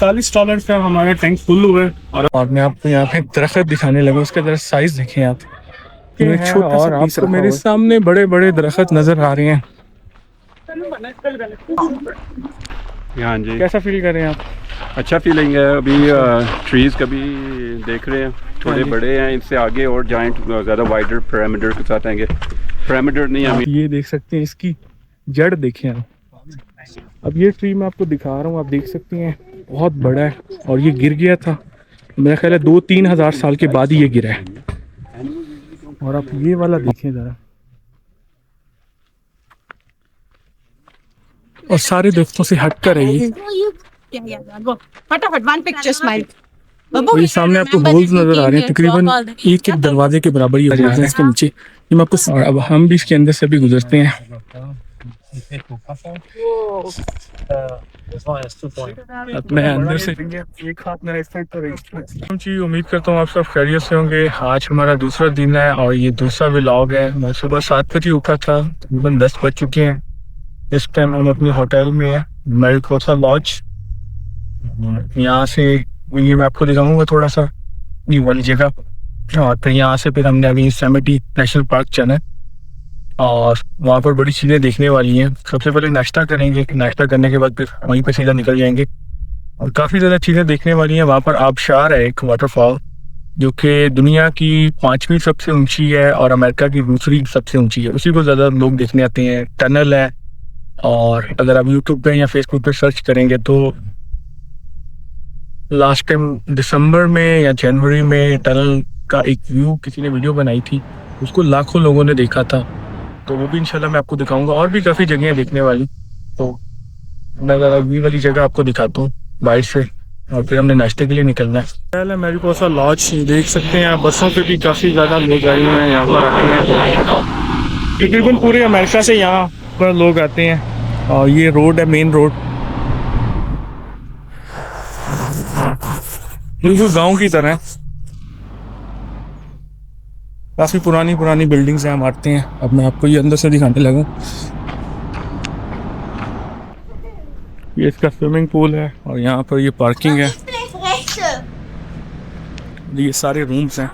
$45 का हमारा tank full हुआ है। और मैं आपको यहाँ पे दरख्त दिखाने लगा, उसका जरा साइज देखें आप। छोटा और आपको मेरे सामने बड़े बड़े दरख्त नजर आ रहे हैं। हाँ जी, कैसा फील कर रहे हैं आप? अच्छा फीलिंग है। अभी ट्रीज़ कभी देख रहे हैं, थोड़े बड़े हैं, इनसे आगे और जाइंट ज़्यादा वाइडर पैरामीटर के साथ आएंगे। पैरामीटर नहीं आप हमें ये देख सकते हैं, इसकी जड़ देखें आप। अब ये ट्री मैं आपको दिखा रहा हूँ, आप देख सकते हैं बहुत बड़ा है और ये गिर गया था। मेरा ख्याल है 2-3 हज़ार साल के बाद ही ये गिरा है। और आप ये वाला देखें ज़रा, और सारे दोस्तों से हट कर है ये। फटाफट वन पिक्चर स्माइल। ये सामने आपको होल्स नजर आ रहे हैं, तकरीबन एक दरवाजे के बराबर ही होल्स हैं इसके नीचे। ये मैं आपको, और अब हम भी इसके अंदर से भी गुजरते हैं। अब मैं अंदर से एक हाथ मेरा इस साइड पर जी। उम्मीद करता हूँ आप सब खैरियत से होंगे। आज हमारा दूसरा दिन है और ये दूसरा व्लॉग है। मैं सुबह 7 बजे उठा था, तकरीबन 10 बज चुके हैं। इस टाइम हम अपने होटल में हैं, मैरिपोसा लॉज। यहाँ से ये मैं आपको दिखाऊंगा थोड़ा सा ये वाली जगह। और फिर यहाँ से फिर हमने अभी योसेमिटी नेशनल पार्क जाना है और वहाँ पर बड़ी चीज़ें देखने वाली हैं। सबसे पहले नाश्ता करेंगे, नाश्ता करने के बाद फिर वहीं पर सीधा निकल जाएंगे। और काफ़ी ज़्यादा चीज़ें देखने वाली हैं। वहाँ पर आबशार है एक वाटरफॉल, जो कि दुनिया की 5वीं सबसे ऊंची है और अमेरिका की दूसरी सबसे ऊंची है। उसी को ज़्यादा लोग देखने आते हैं। टनल है, और अगर आप यूट्यूब पे या फेसबुक पे सर्च करेंगे तो लास्ट टाइम दिसंबर में या जनवरी में टनल का एक व्यू किसी ने वीडियो बनाई थी, उसको लाखों लोगों ने देखा था। तो वो भी इंशाल्लाह मैं आपको दिखाऊंगा। और भी काफ़ी जगह हैं देखने वाली, तो मैं ज़रा व्यू वाली जगह आपको दिखाता हूँ बाइक से, और फिर हमने नाश्ते के लिए निकलना है। पहले मैरिपोसा लॉज देख सकते हैं आप। बसों पे भी काफ़ी ज़्यादा लोग आए हुए हैं, यहाँ पर आते हैं। तकरीबन पूरे अमेरिका से यहाँ पर लोग आते हैं। और ये रोड है, मेन रोड, बिल्कुल गांव की तरह। काफ़ी पुरानी पुरानी बिल्डिंग्स हैं, हम आते हैं। अब मैं आपको ये अंदर से दिखाने लगा। ये इसका स्विमिंग पूल है और यहाँ पर ये पार्किंग है। ये सारे रूम्स हैं।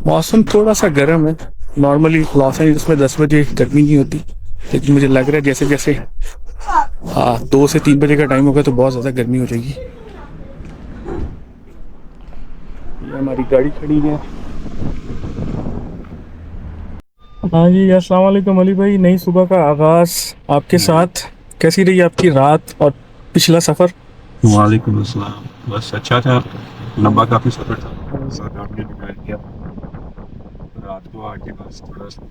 मौसम थोड़ा सा गर्म है। नॉर्मली लॉस एंजल्स में 10 बजे गर्मी नहीं होती, लेकिन मुझे लग रहा है जैसे जैसे 2 से 3 बजे का टाइम होगा तो बहुत ज़्यादा गर्मी हो जाएगी। ये हमारी गाड़ी खड़ी है। हाँ जी, अस्सलाम वालेकुम अली भाई। नई सुबह का आगाज़ आपके साथ। कैसी रही आपकी रात और पिछला सफ़र? वालेकुम अस्सलाम। बस अच्छा था, लंबा काफ़ी सफ़र था। आपने डिसाइड किया रात को आके बस थोड़ा सा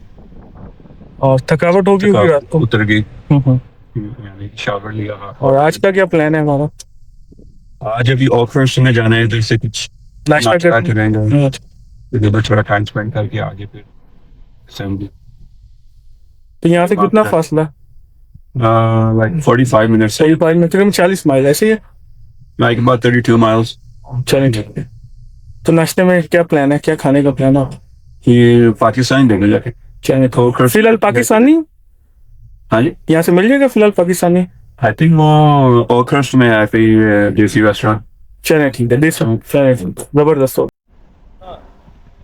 और थकावट होगी रात को? उतर गई, यानी शावर लिया। और आज का क्या प्लान है हमारा? आज अभी ऑफर्स में जाना है, इधर से कुछ नाश्ता करेंगे, इधर थोड़ा टाइम स्पेंड करके आगे फिर असेंबली। तो यहाँ से कितना फासला? Like 45 minutes. 45 मिनट, 40 माइल ऐसे ही है। Like about 32 miles. चलें ठीक है। तो नाश्ते में क्या प्लान है, क्या खाने का प्लान है? ये पाकिस्तान देंगे जाके। चलें तो फिलहाल पाकिस्तानी। हाँ जी, यहाँ से मिल जाएगा फिलहाल पाकिस्तानी। आई थिंक वो ओकहर्स्ट में है फिर देसी रेस्टोरेंट। चलें ठीक है, चलें ज़बरदस्त हो।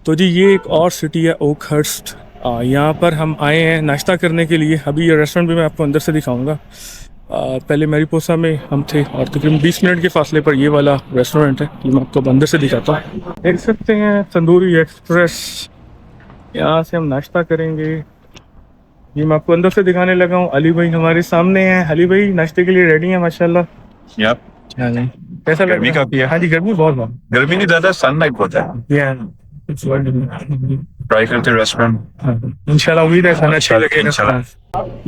तो जी ये एक और सिटी है ओकहर्स्ट। यहाँ पर हम आए हैं नाश्ता करने के लिए। अभी ये रेस्टोरेंट भी मैं आपको अंदर से दिखाऊंगा। पहले मैरिपोसा में हम थे और तकरीबन 20 मिनट के फासले पर ये वाला रेस्टोरेंट है। ये मैं आपको अंदर से दिखाता हूँ। देख सकते हैं तंदूरी एक्सप्रेस। यहाँ से हम नाश्ता करेंगे। ये मैं आपको अंदर से दिखाने लगा हूँ। अली भाई हमारे सामने हैं। अली भाई नाश्ते के लिए रेडी हैं माशाल्लाह। यप। कैसा गर्मी काफी है। हाँ जी, गर्मी बहुत है। गर्मी नहीं ज़्यादा, सनलाइट बहुत है। ट्राई करते रेस्टोरेंट, इंशाल्लाह उम्मीद है खाना अच्छा लगेगा।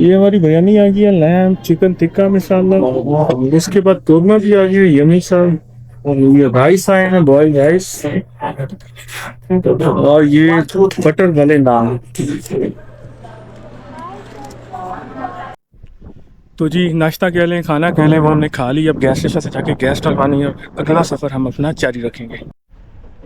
ये हमारी बिरयानी आ गई है, लैम चिकन टिक्का मसाला। इसके बाद कोरमा भी आ गया, यमी सा। और ये राइस आए हैं, बॉइल्ड राइस। और ये बटर वाले नान। तो जी नाश्ता कह लें, खाना कह लें, वो हमने खा ली। अब गैस स्टेशन से जाके गैस डलवानी है। अगला सफ़र हम अपना जारी रखेंगे।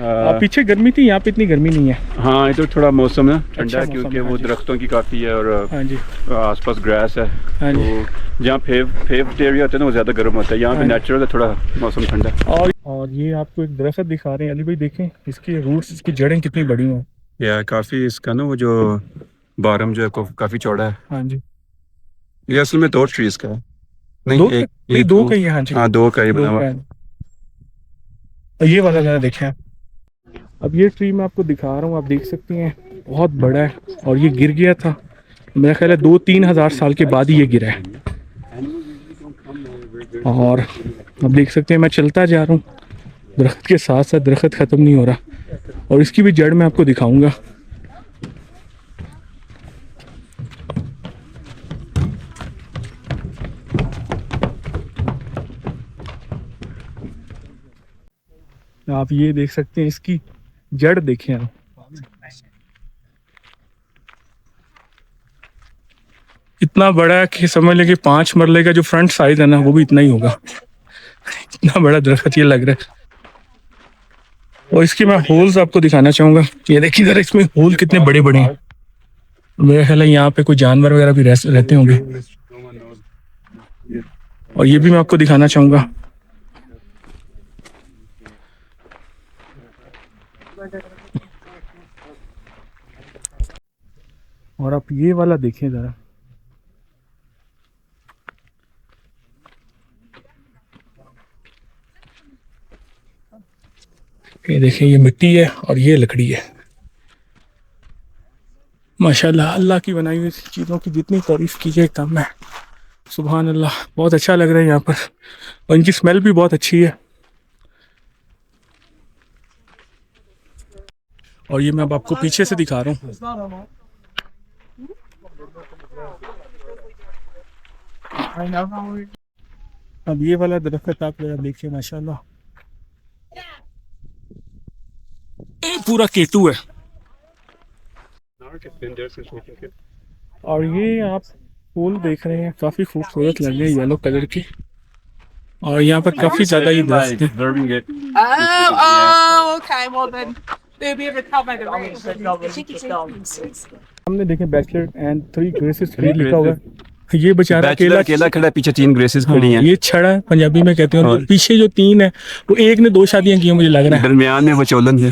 पीछे गर्मी थी, यहाँ पे इतनी गर्मी नहीं है. हाँ ये तो थोड़ा मौसम है ठंडा है मौसम क्योंकि है, वो हाँ जी. दरख्तों की काफ़ी है और हाँ जी. आसपास ग्रास है. हाँ जी. तो जहाँ फेव्ड एरिया होता है ना वो ज़्यादा गर्म होता है. यहाँ पे हाँ जी. नेचुरल है, थोड़ा मौसम ठंडा है. और ये आपको एक दरख्त दिखा रहे हैं अली भाई, देखें इसकी रूट्स, इसकी जड़ें कितनी बड़ी हैं. या काफ़ी इसका ना वो जो बारम जो है काफ़ी चौड़ा है. हाँ जी. ये असल में 2 ट्रीज का है. नहीं, दो का ही है. हाँ जी. हाँ 2 का ही दो बना हुआ. का है. और ये वाला ज़रा देखें आप. अब ये ट्री मैं आपको दिखा रहा हूँ, आप देख सकते हैं बहुत बड़ा है और ये गिर गया था. मेरा ख्याल है 2-3 हज़ार साल के बाद ही ये गिरा है. और अब देख सकते हैं मैं चलता जा रहा हूँ, दरख्त के साथ साथ दरख्त ख़त्म नहीं हो रहा. और इसकी भी जड़ मैं आपको दिखाऊंगा. आप ये देख सकते हैं इसकी जड़ देखें आप. इतना बड़ा है कि समझ लें कि 5 मरले का जो फ्रंट साइज है ना वो भी इतना ही होगा. इतना बड़ा दरख्त ये लग रहा है. और इसके मैं होल्स आपको दिखाना चाहूँगा. ये देखिए ज़रा इसमें होल कितने बड़े बड़े हैं. मेरा ख्याल है यहाँ पे कोई जानवर वगैरह भी रहते होंगे. और ये भी मैं आपको दिखाना चाहूँगा. और आप ये वाला देखें ज़रा. ये देखिए ये मिट्टी है और ये लकड़ी है. माशाल्लाह, अल्लाह की बनाई हुई चीज़ों की जितनी तारीफ़ की जाए कम है. सुभान अल्लाह, बहुत अच्छा लग रहा है यहाँ पर. और इनकी स्मेल भी बहुत अच्छी है. और ये मैं अब आपको पीछे से दिखा रहा हूँ. अब ये वाला दरख्त आप जरा देखिए, माशाल्लाह ये पूरा केटू है. और ये आप फूल देख रहे हैं, काफी खूबसूरत लग रहे हैं, येलो कलर की. और यहाँ पर काफी ज्यादा ये दरख्त है. Oh, okay. Well then, they'll be able to tell by the race. हमने देखे बैचलर एंड 3 ग्रेसेस लिखा हुआ है. ये बेचारा अकेला खड़ा है, पीछे 3 ग्रेसेस खड़ी हैं. ये छड़ा है पंजाबी में कहते हैं. और पीछे जो 3 है वो एक ने 2 शादियां की हैं मुझे लग रहा है. दरमियान में वो चोलन है.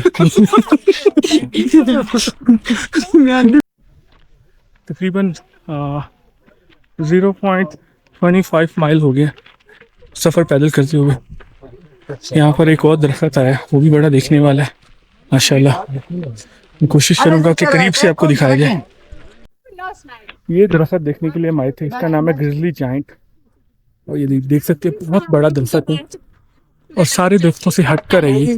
तकरीबन 0.25 माइल हो गया सफ़र पैदल करते हुए. यहाँ पर एक और दरख्त आया, वो भी बड़ा देखने वाला है माशाल्लाह. मैं कोशिश करूँगा कि करीब से आपको दिखाया जाए. ये दरख्त देखने के लिए हम आए थे, इसका नाम है ग्रिजली जाइंट. और ये देख सकते हैं बहुत बड़ा दरख्त है और सारे दरख्तों से हट कर है ये.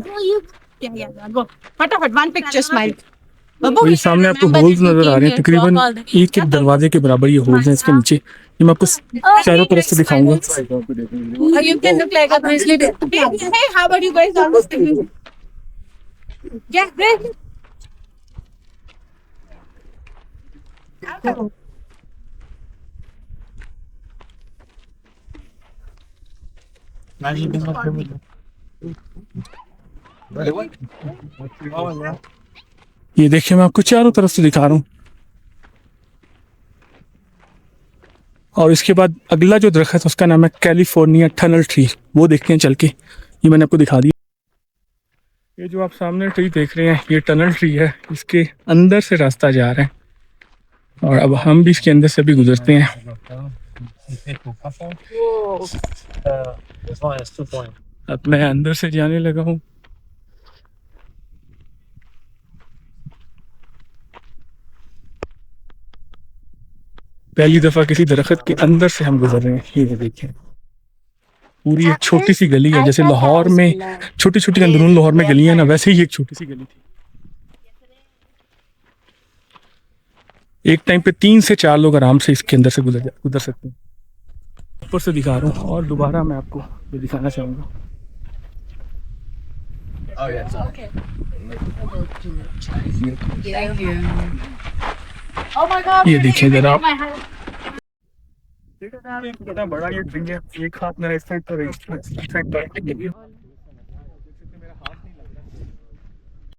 फटाफट one picture smile. और ये सामने आपको होल्स नजर आ रहे हैं, तकरीबन एक दरवाजे के बराबर ये होल्स हैं इसके नीचे. ये मैं आपको चारों तरफ से दिखाऊंगा. You can look like a grizzly bear. Hey, how about you guys on this thing? Yeah, great. ये देखिए मैं आपको चारों तरफ से दिखा रहा हूँ. और इसके बाद अगला जो दरख्त है उसका नाम है कैलिफोर्निया टनल ट्री. वो देखते हैं चल के. ये मैंने आपको दिखा दिया. ये जो आप सामने ट्री देख रहे हैं ये टनल ट्री है. इसके अंदर से रास्ता जा रहा है और अब हम भी इसके अंदर से भी गुजरते हैं. अब मैं अंदर से जाने लगा हूँ. पहली दफा किसी दरख्त के अंदर से हम गुजर रहे हैं. ये देखिए पूरी एक छोटी सी गली है, जैसे लाहौर में छोटी छोटी अंदरून लाहौर में गलियां ना, वैसे ही एक छोटी सी गली थी. एक टाइम पे 3 से 4 लोग आराम से इसके अंदर से गुजर सकते हैं. ऊपर से दिखा रहा हूँ और दोबारा मैं आपको ये दिखाना चाहूँगा. Oh my God. ये देखिए जरा आप. My hand. बड़ा बड़ा ये ड्रिंक है. एक हाथ मेरा इस साइड पर, इस साइड पर.